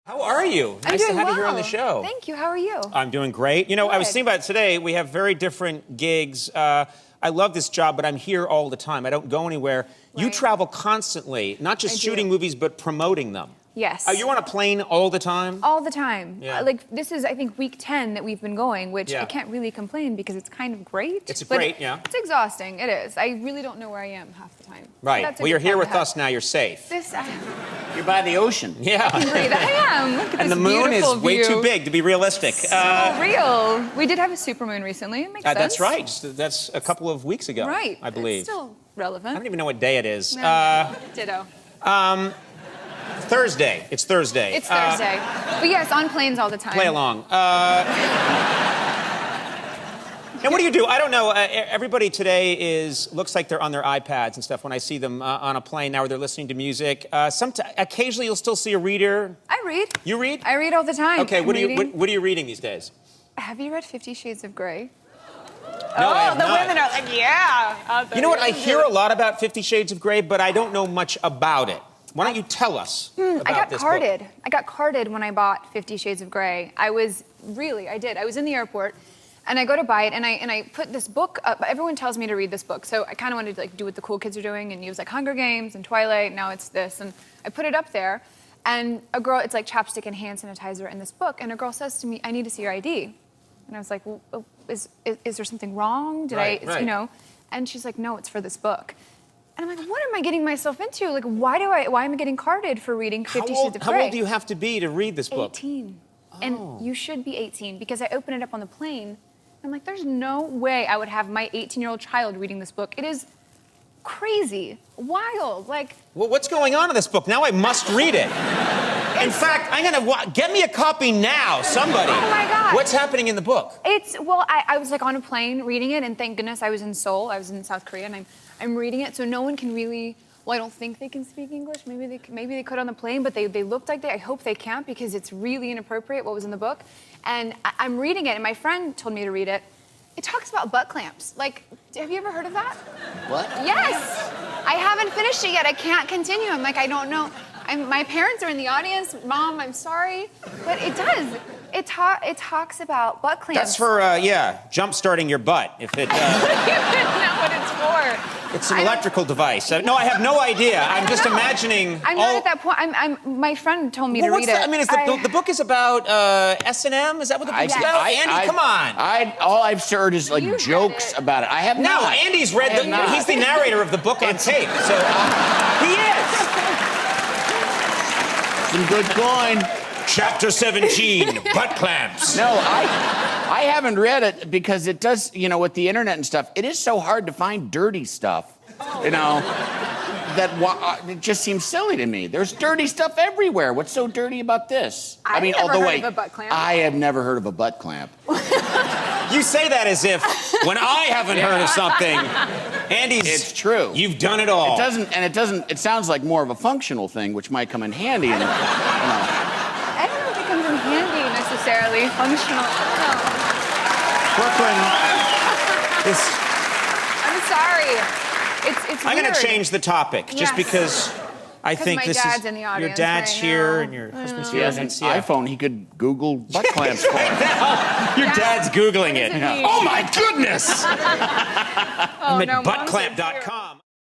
How are you? Nice to have you here on the show. Thank you. How are you? I'm doing great. You know, Good. I was thinking about it today. We have very different gigs. I love this job, but I'm here all the time. I don't go anywhere. Right. You travel constantly, not just shooting movies, but promoting them. Yes. You're on a plane all the time? All the time. Yeah. This is, I think, week 10 that we've been going, which I can't really complain because it's kind of great. It's great, yeah. It's exhausting. It is. I really don't know where I am half the time. Right. Well, you're here with us now. You're safe. You're by the ocean. Yeah. I am. Look at and this the moon is beautiful way view. too big to be realistic. So real. We did have a supermoon recently. It makes sense. That's right. That's a couple of weeks ago, right. I believe. It's still relevant. I don't even know what day it is. No, ditto. Thursday. It's Thursday. It's Thursday. But yes, on planes all the time. Play along. And what do you do? I don't know. Everybody today looks like they're on their iPads and stuff when I see them on a plane now, or they're listening to music. Occasionally, you'll still see a reader. I read. You read? I read all the time. Okay, what are you reading these days? Have you read 50 Shades of Grey? No, I have the not. women are like, yeah. You know what? I hear a lot about 50 Shades of Grey, but I don't know much about it. Why don't you tell us about this book? I got carded when I bought 50 Shades of Grey. I did. I was in the airport, and I go to buy it, and I put this book up. Everyone tells me to read this book, so I kind of wanted to do what the cool kids are doing, and it was like Hunger Games and Twilight, now it's this, and I put it up there, and a girl, it's like chapstick and hand sanitizer in this book, and a girl says to me, I need to see your ID. And I was like, well, is there something wrong? Right. You know? And she's like, no, it's for this book. And I'm like, what am I getting myself into? Like, why am I getting carded for reading 50 Shades of Grey? How old do you have to be to read this book? 18. Oh. And you should be 18 because I open it up on the plane. And I'm like, there's no way I would have my 18-year-old child reading this book. It is crazy, wild, like... Well, what's going on in this book? Now I must read it. In fact, get me a copy now, somebody. Oh my God. What's happening in the book? I was like on a plane reading it, and thank goodness I was in Seoul. I was in South Korea, and I'm reading it, so no one can really... Well, I don't think they can speak English. Maybe they could on the plane, but they looked like I hope they can't because it's really inappropriate what was in the book. And I'm reading it, and my friend told me to read it. It talks about butt clamps. Like, have you ever heard of that? What? Yes. I haven't finished it yet. I can't continue. I'm like, I don't know. My parents are in the audience. Mom, I'm sorry. But it does. It talks about butt clamps. That's for, jump-starting your butt. If it, That's not what it's for. It's an electrical device. No, I have no idea. I'm just imagining. I'm not at that point. My friend told me to read it. I mean, the book is about S&M? Is that what the book's about? Andy, come on. All I've heard is jokes about it. I have not. No, Andy's read he's the narrator of the book on tape. So he is. Some good coin. Chapter 17, butt clamps. No, I haven't read it because it does, with the internet and stuff, it is so hard to find dirty stuff, that it just seems silly to me. There's dirty stuff everywhere. What's so dirty about this? I've never heard of a butt clamp. I have never heard of a butt clamp. You say that as if when I haven't heard of something, Andy's... It's true. You've done it all. It sounds like more of a functional thing, which might come in handy. I don't know if it comes in handy necessarily. Functional. No. Brooklyn is... I'm sorry. It's I'm going to weird. change the topic just because I think my dad's in the audience your dad's right here now. and your husband's He here. has an iPhone. He could Google butt clamps for it. Your dad's Googling it. What does it mean? Oh, my goodness! Oh, I'm no, at buttclamp.com.